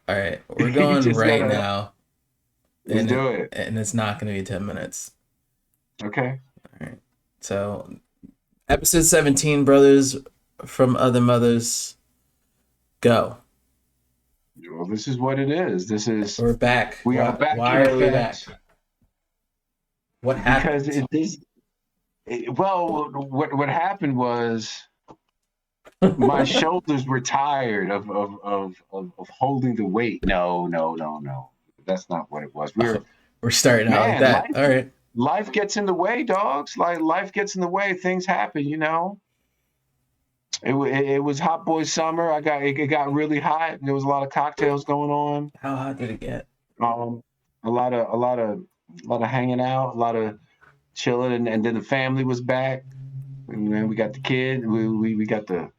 All right, we're You going just right gotta now, let's and do it. it's not going to be 10 minutes. Okay. All right. So, episode 17, brothers from other mothers, go. Well, this is what it is. This is We're back. we are back Why are we back? correct What because happened? well, what happened was my shoulders were tired of holding the weight. No, no, no, no. That's not what it was. Oh, we're starting out like Man, that. All right. life gets in the way, dogs. Like life gets in the way. Things happen, you know. It was hot boy summer. It got really hot. There was a lot of cocktails going on. How hot did it get? Um, a lot of hanging out, a lot of chilling, and then the family was back. And then we got the kid. We got the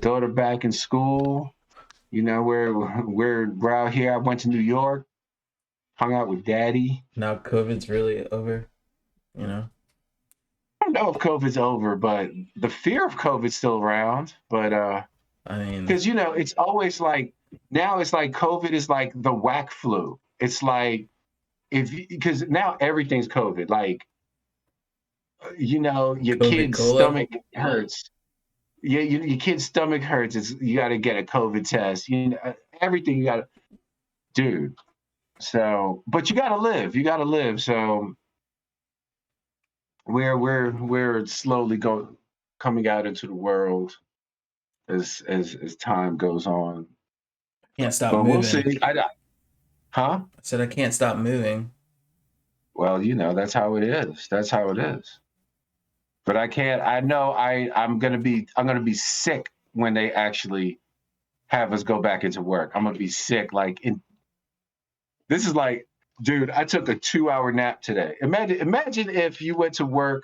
daughter back in school. You know, we're out here. I went to New York, hung out with Daddy. Now COVID's really over, you know? I don't know if COVID's over, but the fear of COVID's still around. But I mean, because it's always like now it's like COVID is like the whack flu. It's like if because now everything's COVID. Like your COVID kid's cola. stomach hurts. Yeah, your kid's stomach hurts. You got to get a COVID test. Everything you got to, dude. So, but you got to live. You got to live. So we're slowly coming out into the world as time goes on. Can't stop But we'll moving. see. Huh? I said I can't stop moving. Well, that's how it is. That's how it is. But I can't. I know. I'm gonna be sick when they actually have us go back into work. I'm gonna be sick. This is like, dude. I took a 2-hour nap today. Imagine if you went to work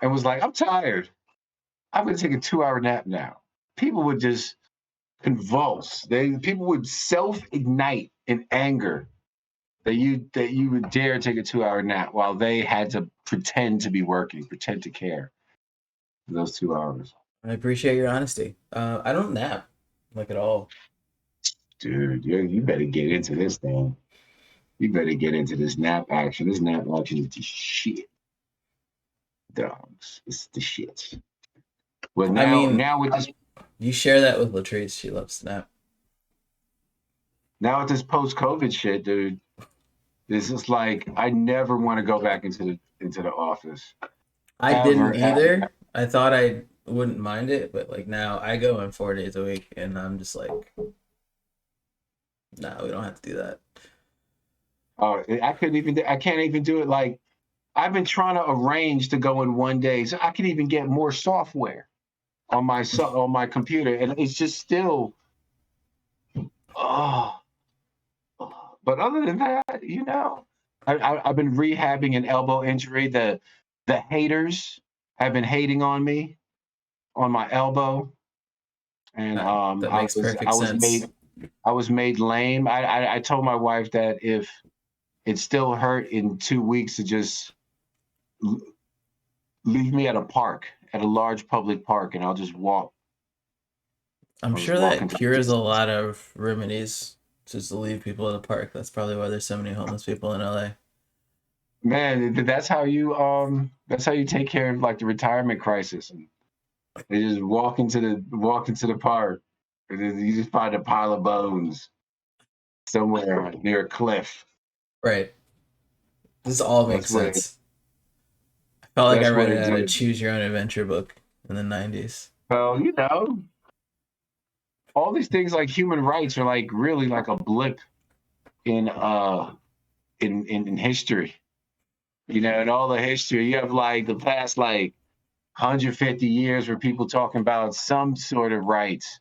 and was like, I'm tired. I'm gonna take a 2-hour nap now. People would just convulse. People would self ignite in anger that you would dare take a 2-hour nap while they had to pretend to be working, pretend to care for those 2 hours. I appreciate your honesty. I don't nap like at all. Dude, you better get into this thing. You better get into this nap action. This nap action is the shit, dogs. It's the shit. Well, I now, mean, now with this, you share that with Latrice. She loves to nap. now with this post-COVID shit, dude. This is like I never want to go back into the office I didn't ever, ever. either. I thought I wouldn't mind it, but like now I go in 4 days a week, and I'm just like, nah, we don't have to do that. Oh, I couldn't even. I can't even do it. Like I've been trying to arrange to go in one day, so I can even get more software on my computer, and it's just still. Oh, but other than that, I've been rehabbing an elbow injury. The haters have been hating on me on my elbow, and That I makes was perfect I was sense. made lame. I told my wife that if it still hurt in 2 weeks to just leave me at a large public park, and I'll just walk. I'm I'll just sure walk that into cures a distance. lot of remedies just to leave people at a park. That's probably why there's so many homeless people in LA. Man, that's how you take care of like the retirement crisis. And they just walk into the park, and then you just find a pile of bones somewhere near a cliff. Right. This all That's makes what it. sense. I felt like I That's read what it it at a did. choose your own adventure book in the 90s. Well, all these things like human rights are like really like a blip in in history. In all the history, you have like the past like 150 years where people talking about some sort of rights.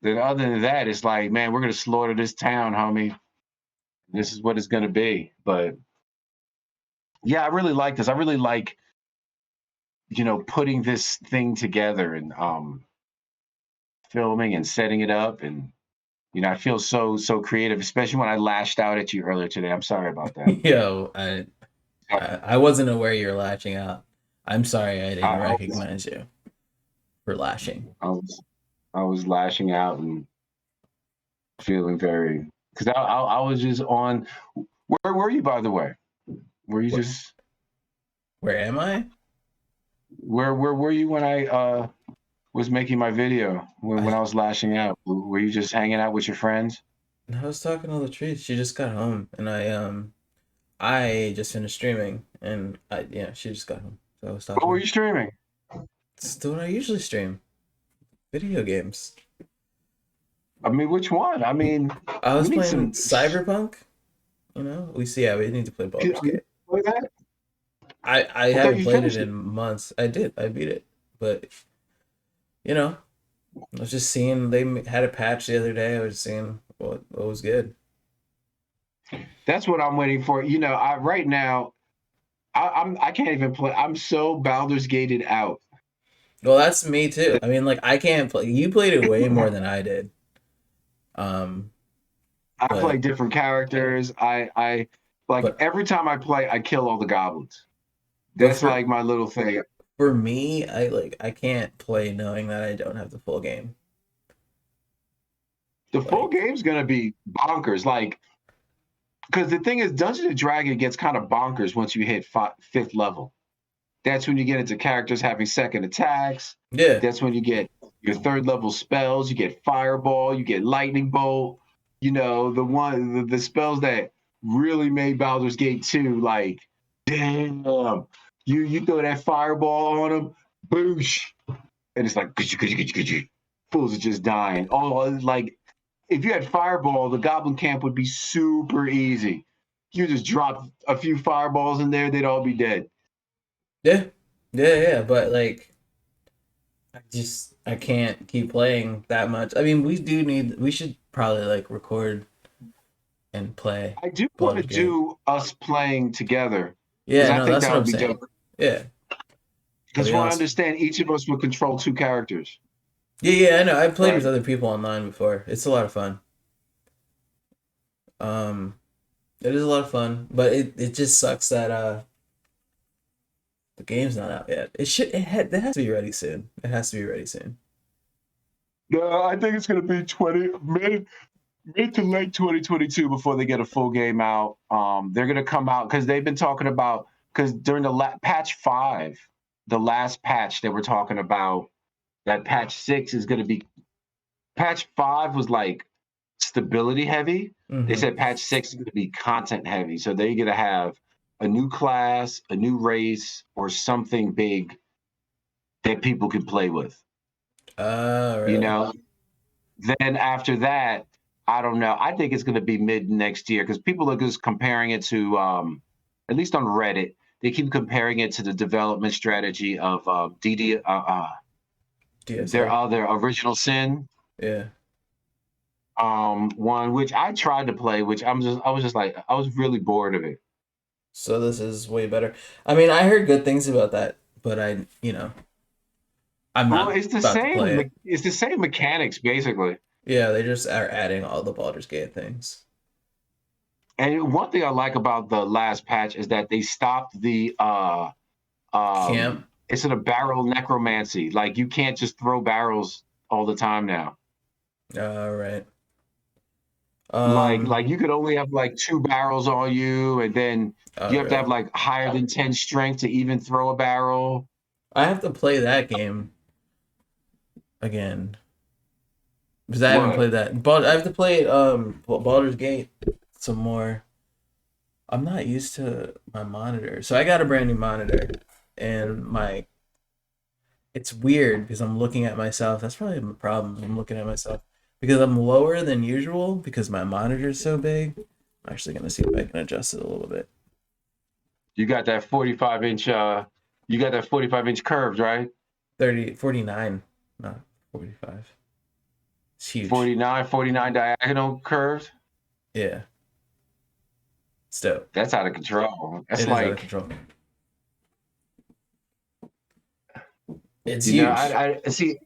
Then other than that, it's like, man, we're gonna slaughter this town, homie. This is what it's gonna be. But yeah, I really like this. I really like, putting this thing together and filming and setting it up. And I feel so creative, especially when I lashed out at you earlier today. I'm sorry about that. Yo, I, I wasn't aware you were lashing out. I'm sorry I didn't I was recognize you for lashing. I was I was lashing out, and feeling very because I was just on. Where were you, by the way? Were you Where, just where am I? where were you when I was making my video when I I was lashing out? Were you just hanging out with your friends? I was talking to the trees. She just got home, and I just finished streaming, and yeah, she just got home, so I was What talking to were her. you streaming? It's what I usually stream, video games. I mean, which one? I mean, I we was need playing some. Cyberpunk. You know, we need to play Baldur's You Gate. play that? I I thought haven't you played it finished it. in months. I did. I beat it, but you know, I was just seeing they had a patch the other day. I was seeing what was good. That's what I'm waiting for. You know, I right now I can't even play. I'm so Baldur's Gated out. Well, that's me too. I mean, like I can't play. You played it way more than I did. Um, I play but different characters. I like but every time I play, I kill all the goblins. but That's for like my little thing. for me, I can't play knowing that I don't have the full game. The full Like game's gonna be bonkers. Like, because the thing is, Dungeons and Dragon gets kind of bonkers once you hit fifth level. That's when you get into characters having second attacks. yeah, That's when you get your third level spells. You get Fireball. You get Lightning Bolt. You know the spells that really made Baldur's Gate 2 like damn. You throw that Fireball on them, boosh, and it's like fools are just dying. Oh, like if you had Fireball, the Goblin Camp would be super easy. You just drop a few fireballs in there, they'd all be dead. yeah, yeah. But like I can't keep playing that much. I mean, we should probably like record and play I do want to Baldur's Gate. do us playing together because Yeah, I no, think that's that what I'm would be saying. dope. Yeah, that'd Because be from what I awesome. understand, each of us will control two characters, Yeah, yeah, I know. I've played with right? other people online before. It's a lot of fun. Um, it is a lot of fun, but it just sucks that the game's not out yet. It has to be ready soon. It has to be ready soon. No, I think it's going to be mid to late 2022 before they get a full game out. They're going to come out because they've been talking about because during the patch 5, the last patch they were talking about that patch 6 is going to be patch 5 was like stability heavy. They Mm-hmm. said patch 6 is going to be content heavy. So they're going to have a new class, a new race, or something big that people can play with. You Really? know, then after that, I don't know. I think it's going to be mid next year because people are just comparing it to, at least on Reddit, they keep comparing it to the development strategy of their DSA. other original sin Yeah. one, which I tried to play, which I was just like, I was really bored of it. So this is way better. I mean, I heard good things about that, but I'm Well, not about to play it. it's the same mechanics basically. Yeah, they just are adding all the Baldur's Gate things. And one thing I like about the last patch is that they stopped the Camp. it's a barrel necromancy. Like you can't just throw barrels all the time now. All right. Like you could only have like 2 barrels on you, and then Oh you have to have really? like higher than 10 strength to even throw a barrel. I have to play that game again because I haven't What? played that. But I have to play Baldur's Gate some more. I'm not used to my monitor, so I got a brand new monitor, and my it's weird because I'm looking at myself. That's probably the problem. I'm looking at myself because I'm lower than usual because my monitor is so big. I'm actually gonna see if I can adjust it a little bit. You got that 45-inch you got that 45-inch curved, right? 30, 49, not 45. It's huge. 49 diagonal curved. Yeah, it's dope. That's out of control. That's It is out of like, control. It's you know, huge. I see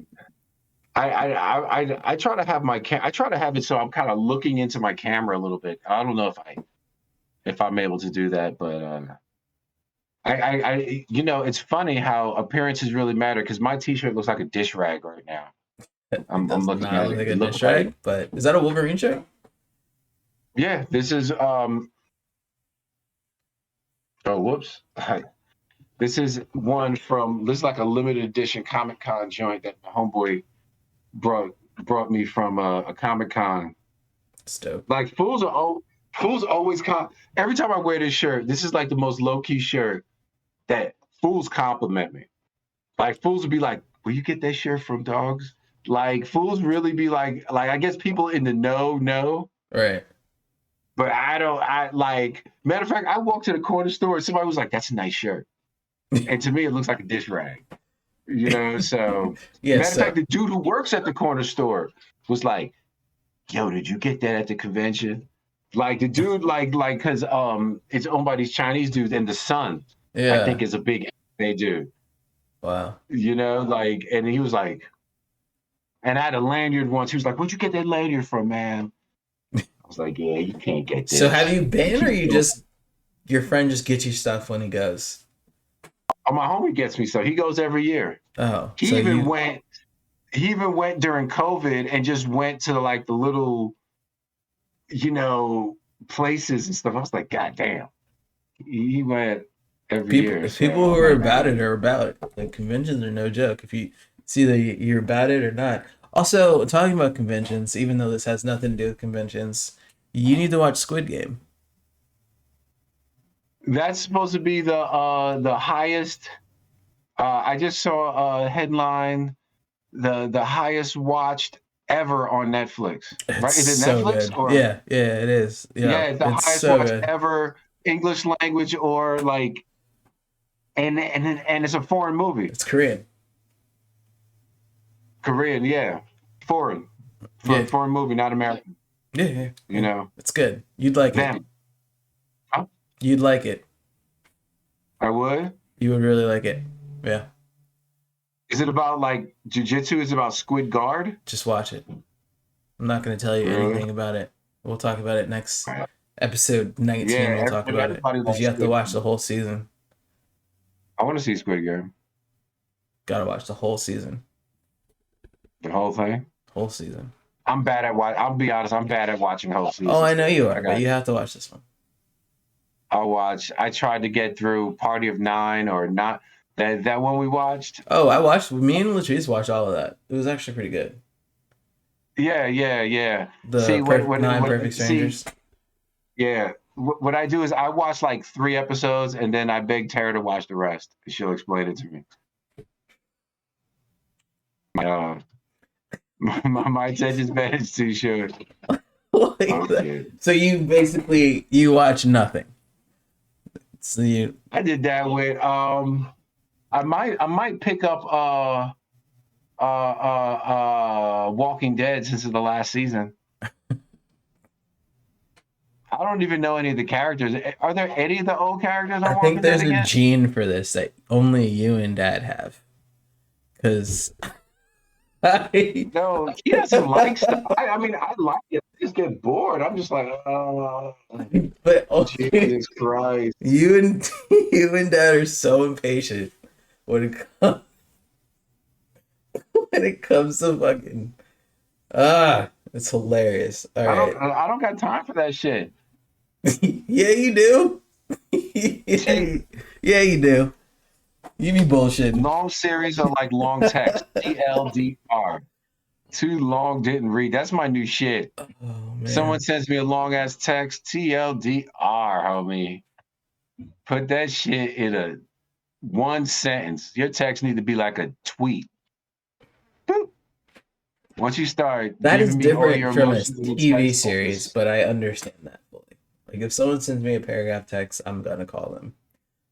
I try to have I try to have it so I'm kind of looking into my camera a little bit. I don't know if I'm able to do that, but you know, it's funny how appearances really matter because my t-shirt looks like a dish rag right now. It I'm does looking not at look it. like It a dish looks like rag, but is that a Wolverine shirt? yeah. This is oh whoops. This is one from this is like a limited edition Comic Con joint that my homeboy brought me from a Comic Con. It's dope. Like fools always every time I wear this shirt. This is like the most low key shirt that fools compliment me. Like fools would be like, "Will you get that shirt from Dogs?" Like fools really be like I guess people in the know, Right. but I don't. I like matter of fact, I walked to the corner store and somebody was like, "That's a nice shirt," and to me it looks like a dish rag. You know, so Yeah, matter of fact, so the dude who works at the corner store was like, "Yo, did you get that at the convention?" Like the dude, because it's owned by these Chinese dudes, and the son, I think, yeah. is a big anime dude. Wow. You know, like, and he was like, and I had a lanyard once. He was like, "Where'd you get that lanyard from, man?" I was like, "Yeah, you can't get So have this. you You been, or can't you go." just your friend just gets you stuff when he goes? Oh, my homie gets me so he goes every year. Oh, He so even you went. He even went during COVID and just went to like the little, you know, places and stuff. I was like, God damn. He went every people year. if So people who I'm are like, about it man, are about it. Like conventions are no joke. If you see that you're about it or not. Also, talking about conventions, even though this has nothing to do with conventions, you need to watch Squid Game. that's supposed to be the highest. I just saw a headline, the highest watched ever on Netflix. It's Right? Is it so Netflix good. or Yeah, yeah, it is. Yeah, yeah, it's the it's highest so watched good. ever English language or like and it's a foreign movie. It's Korean. Korean, yeah. Foreign. Yeah, Foreign movie, not American. yeah, yeah, You yeah. know. It's good. You'd like it. Them. Huh? You'd like it. I would. You would really like it. Yeah, Is it about like jujitsu? Is it about Squid Guard? just watch it. I'm not going to tell you Really? anything about it. We'll talk about it next episode 19. Yeah, We'll talk about it everybody because likes you have to Squid watch Guard. the whole season. I want to see Squid Game. Gotta watch the whole season. The whole thing. Whole season. I'm bad at watch. I'll be honest. I'm bad at watching whole Oh, seasons. I know you I are, but got. you have to watch this one. I'll watch. I tried to get through Party of Nine or not. That one we watched. Oh, I watched. Me and Latrice watched all of that. It was actually pretty good. Yeah, yeah, yeah. The See Nine what Perfect see. Strangers. Yeah, what I do is I watch like 3 episodes and then I beg Tara to watch the rest. She'll explain it to me. Uh, my attention span is too short. Like I'm that. kidding. So you watch nothing. So you I did that with I might pick up Walking Dead since it's the last season. I don't even know any of the characters. Are there any of the old characters I on think Walking Dead there's a again? gene for this that only you and Dad have. Because I, No, he doesn't like stuff. I mean, I like it. I just get bored. I'm just like, but only Jesus Christ. you and you and Dad are so impatient when it comes when it comes to fucking it's hilarious. All right. I don't got time for that shit. Yeah, you do. Yeah, you do. You be bullshitting. Long series are like long text. TLDR. Too long didn't read. That's my new shit. Oh Someone man. sends me a long ass text. TLDR, homie. Put that shit in a one sentence. Your text need to be like a tweet. Boop. Once you start That is giving me all different your from a emotions in the TV text, series, but I understand that fully. Like if someone sends me a paragraph text, I'm gonna call them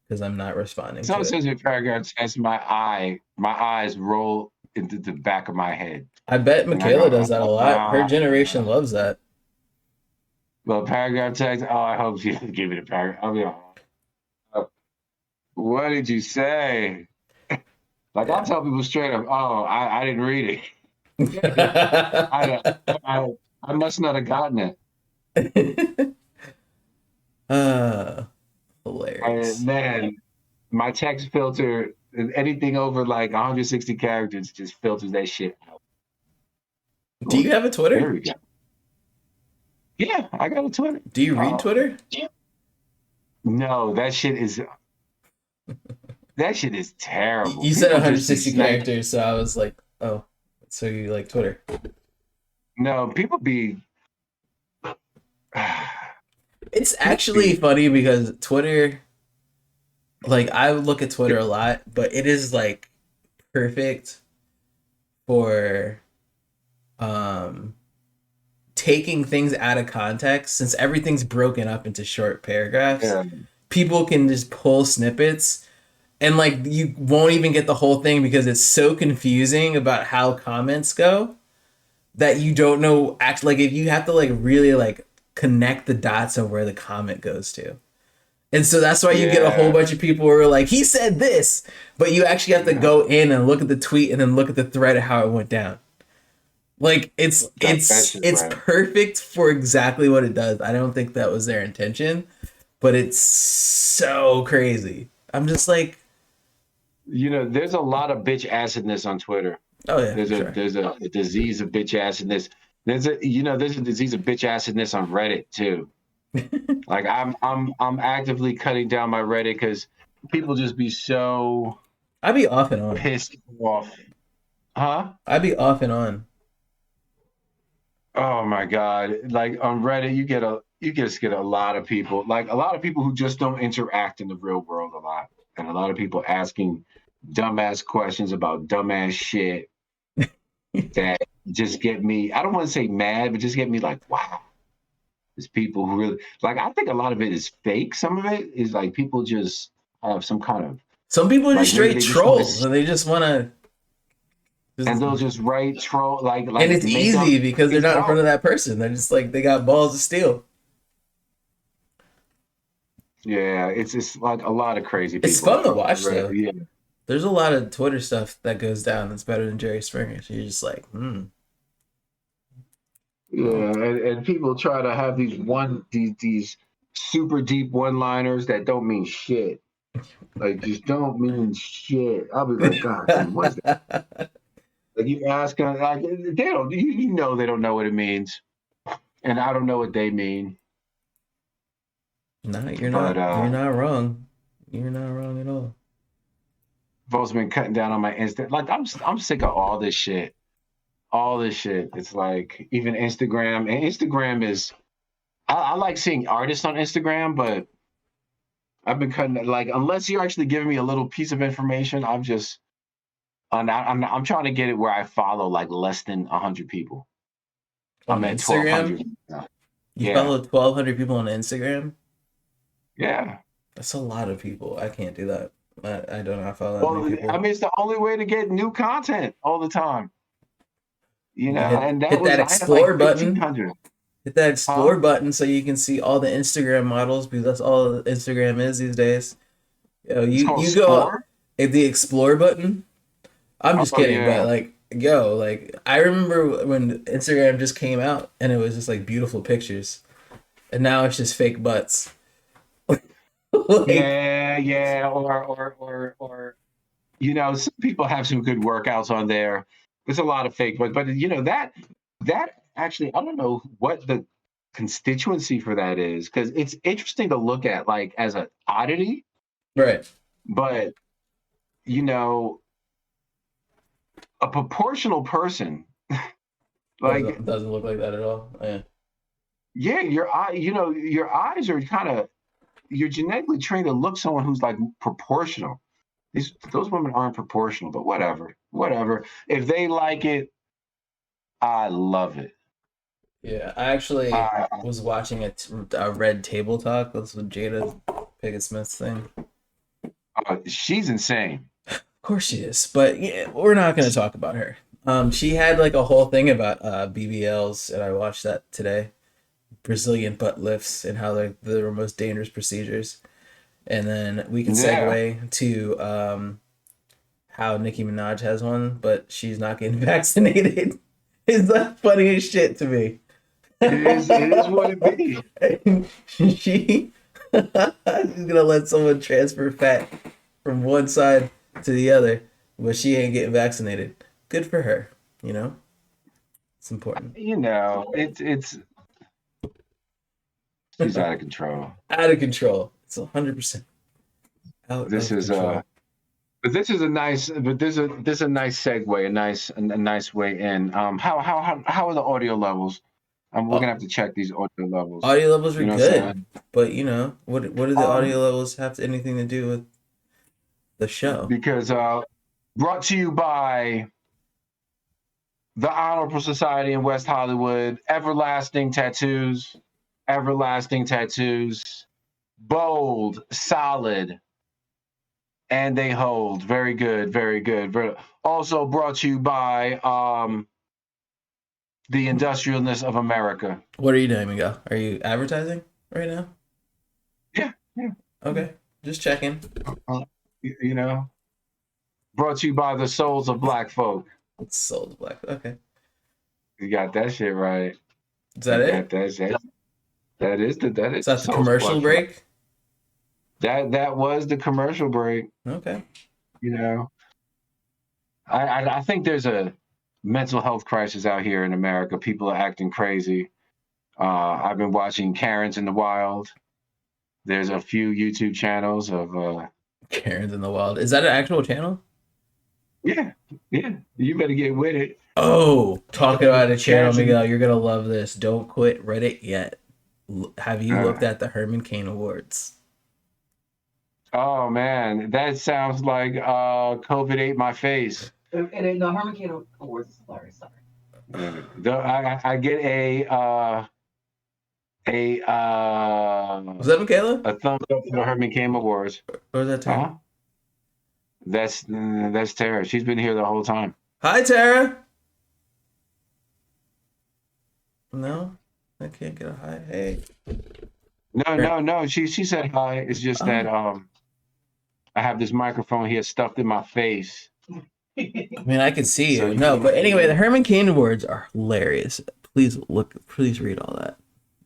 because I'm not responding to someone it. sends me a paragraph text, my eyes roll into the back of my head. I bet And I Michaela go, does that a lot. Her generation loves that. well, paragraph text. Oh, I hope she doesn't give me the paragraph. I'll be like, oh, what did you say? Like I'll Yeah. tell people straight up, oh, I didn't read it. I, I I must not have gotten it. uh, hilarious. Man, my text filter, anything over like 160 characters just filters that shit out. Do you have a There Twitter? we go. Yeah, I got a Twitter. Do you read Uh, Twitter? no, that shit is terrible. You said People just be 160 sniping. characters, so I was like, oh, so you like Twitter? No, people be It's people actually be funny because Twitter, like I look at Twitter a lot, but it is like perfect for um taking things out of context since everything's broken up into short paragraphs. yeah, People can just pull snippets and like you won't even get the whole thing because it's so confusing about how comments go that you don't know actually like if you have to like really like connect the dots of where the comment goes to. And so that's why you get a whole yeah, bunch of people who are like, he said this, but you actually have to yeah. go in and look at the tweet and then look at the thread of how it went down. Like it's That it's shit, it's right? perfect for exactly what it does. I don't think that was their intention, but it's so crazy. I'm just like, There's a lot of bitch acidness on Twitter. oh yeah, There's for a sure. there's a disease of bitch acidness. There's a disease of bitch acidness on Reddit too. Like I'm actively cutting down my Reddit because people just be so I'd be off and on. pissed off. Huh? I'd be off and on. Oh my God. Like on Reddit, you just get a lot of people, like a lot of people who just don't interact in the real world a lot. And a lot of people asking dumbass questions about dumbass shit that just get me, I don't want to say mad, but just get me like, wow. There's people who really like I think a lot of it is fake. Some of it is like people just have some kind of Some people are just like maybe straight they just want trolls to and they just want to and just, they'll just write troll and like it's make up easy because they're things not in front out. of that person. They're just like they got balls to steal. Yeah, it's just like a lot of crazy It's people fun to on watch Reddit. though. Yeah, There's a lot of Twitter stuff that goes down that's better than Jerry Springer. So you're just like, yeah, well, and people try to have these super deep one liners that don't mean shit. Like just don't mean shit. I'll be like, God damn, what is that? Like you ask them, like they don't, they don't know what it means, and I don't know what they mean. no, But you're not wrong. You're not wrong at all. folks been cutting down on my instant. Like I'm sick of all this shit. All this shit. It's like even Instagram, and Instagram is. I like seeing artists on Instagram, but I've been cutting like unless you're actually giving me a little piece of information, I'm trying to get it where I follow like less than 100 people. On I'm at Instagram, 1,200 now. you Yeah, follow 1,200 people on Instagram. yeah. That's a lot of people. I can't do that. I don't know if I follow that many Well, I people. mean, it's the only way to get new content all the time. You hit And that hit was that I had like explore button. 1,500. Hit that Huh? explore button so you can see all the Instagram models because that's all Instagram is these days. Yo, It's called you go Score. at the explore button. I'm just Oh kidding, but yeah. like, yo, like I remember when Instagram just came out and it was just like beautiful pictures, and now it's just fake butts. Like, Yeah, yeah, or some people have some good workouts on there. There's a lot of fake, but that actually, I don't know what the constituency for that is because it's interesting to look at like as an oddity, right? but you know, a proportional person, like Doesn't look like that at all. Yeah. yeah, your eyes are kind of you're genetically trained to look someone who's like proportional. Those women aren't proportional, but whatever, whatever. If they like it, I love it. Yeah, I actually Uh, was watching a Red Table Talk. That's with Jada Pinkett Smith's thing. she's insane. Of course she is, but yeah, we're not going to talk about her. She had like a whole thing about BBLs, and I watched that today. Brazilian butt lifts and how they're the most dangerous procedures. And then we can Yeah, segue to how Nicki Minaj has one, but she's not getting vaccinated. It's the funniest shit to me. it is. It is what it be. She's gonna let someone transfer fat from one side to the other, but she ain't getting vaccinated. Good for her, you know. It's important. You know, it's she's out of control. Out of control. It's 100% out This of is control. but this is a nice but this is a nice segue, a nice way in. How are the audio levels? We're gonna Au- have to check these audio levels. Audio levels are You know what I'm good, saying? but what do the Um, audio levels have to, anything to do with the show? because brought to you by the Honorable Society in West Hollywood, Everlasting Tattoos, bold, solid, and they hold. Very good, very good. Also brought to you by the Industrialness of America. What are you doing, Miguel? Are you advertising right now? Yeah, yeah. Okay, just checking. You know, brought to you by the Souls of Black Folk. It's sold black. Okay, You got that shit right. is that You got it? that shit. That is Is the that the Souls of commercial Black Folk. break? That was the commercial break. Okay. You know, I think there's a mental health crisis out here in America. People are acting crazy. I've been watching Karens in the Wild. There's a few YouTube channels of Karen's in the Wild. Is that an actual channel? yeah, yeah. You better get with it. Oh, talking about a channel, Karens in, Miguel. You're gonna love this. Don't quit Reddit yet. Have you looked uh, at the Herman Cain Awards? oh man, that sounds like COVID ate my face. And the Herman Cain Awards is hilarious. Sorry. I get a Was that Michaela? a thumbs up for the Herman Cain Awards. Or was that Tara? Huh? That's Tara. She's been here the whole time. Hi, Tara. No, I can't get a hi. Hey. No. She said hi. It's just that Oh. I have this microphone here stuffed in my face. I mean, I can see So you. you No, can't but see anyway, me. the Herman Cain Awards are hilarious. Please look. Please read all that.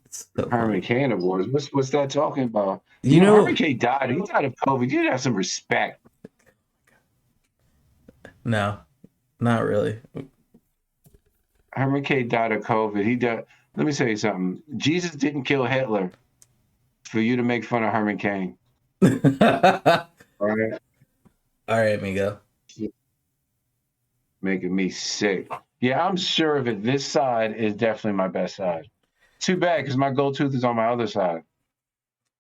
It's so Herman funny. Cain Awards. What's that talking about? You Herman know, Cain died. He died of COVID. You have some respect. no, not really. Herman Cain died of COVID. He died. Let me tell you something. Jesus didn't kill Hitler for you to make fun of Herman Cain. All All right. right, Miguel. Making me sick. Yeah, I'm sure of it. This side is definitely my best side. Too bad because my gold tooth is on my other side.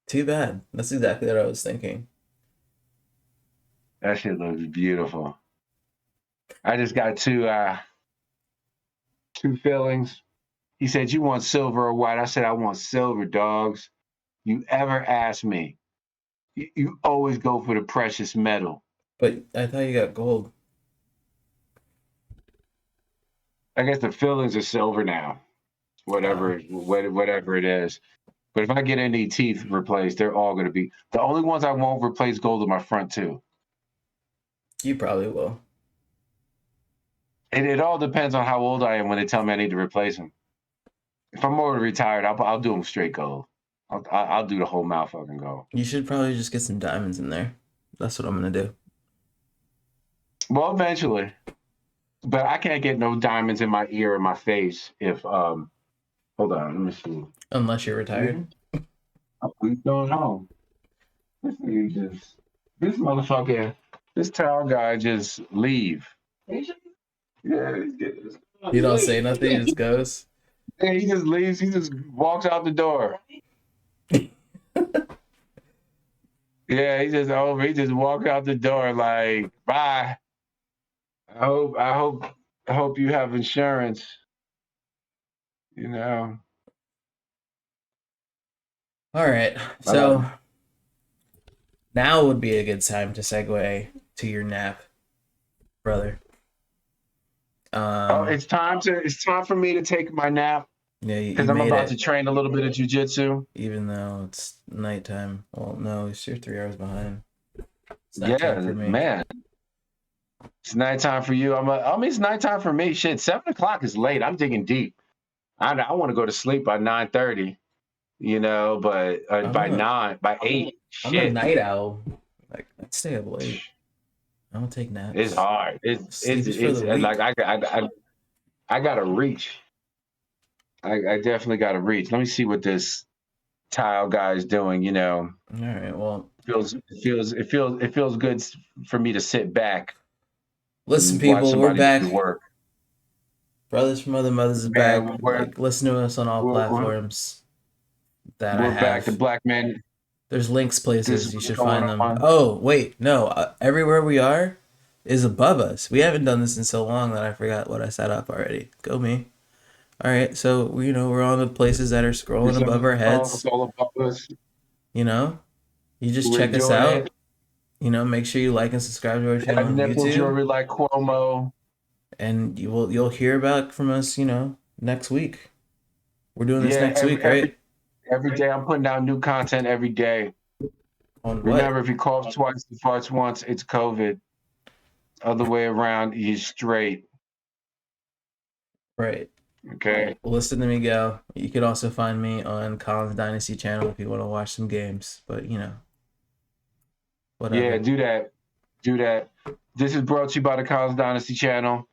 Too bad. That's exactly what I was thinking. That shit looks beautiful. I just got two fillings. He said, "You want silver or white?" I said, "I want silver, dogs. You ever ask me? You always go for the precious metal." But I thought you got gold. I guess the fillings are silver now. Oh, Whatever it is. But if I get any teeth replaced, they're all going to be the only ones I won't replace gold in my front tooth. you probably will. It all depends on how old I am when they tell me I need to replace them. If I'm already retired, I'll do them straight gold. I'll do the whole mouth fucking gold. You should probably just get some diamonds in there. That's what I'm gonna do. Well, eventually, but I can't get no diamonds in my ear or my face if Hold on, let me see. Unless you're Yeah, retired. what's going on? This motherfucker, this towel guy just leave. Yeah, You don't say nothing. He just goes. he just leaves. He just walks out the door. Yeah, he just over. He just walked out the door like, bye. I hope you have insurance. You know, All right. but So now would be a good time to segue to your nap, brother. oh, Um. it's time for me to take my nap Yeah, because you I'm made about to it. train a little bit of jujitsu. Even though it's nighttime. Well, no, you're 3 hours behind. It's nighttime Yeah, for me. man, it's nighttime for you. I mean, it's nighttime for me. Shit, 7 o'clock is late. I'm digging deep. I want to go to sleep by 9:30. You know, but I'm a by 8, I'm a shit, night owl. Like I stay up late. I don't take it's naps. hard. Sleep is for It's the like weak. I gotta reach. I definitely got to reach. Let me see what this tile guy is doing. You know, All right. Well, it feels good for me to sit back listen, and watch people, we're somebody do back. work. Brothers from Other Mothers is back. Man, Like, listen to us on all we're, platforms that I we're back. The have. black man. There's links This is places. You what's should going find them. on. Oh, wait. No. Everywhere we are is above us. We haven't done this in so long that I forgot what I set up already. Go me. All right. So, we're on the places that are scrolling above our It's heads. all about us. You know, you just We're check us doing out. it. Make sure you like and subscribe to our channel Have on nipple YouTube. jewelry like Cuomo. And you'll hear back from us, next week. We're doing this Yeah, next week, right? every day I'm putting out new content every day. On what? Remember, if you cough twice and farts once, it's COVID. Other way around, he's straight. Right. Okay. Well, listen to me go. You could also find me on Colin's Dynasty channel if you want to watch some games. But Yeah, whatever. do that. Do that. This is brought to you by the College Dynasty channel.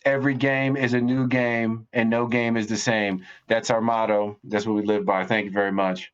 Every game is a new game, and no game is the same. That's our motto. That's what we live by. Thank you very much.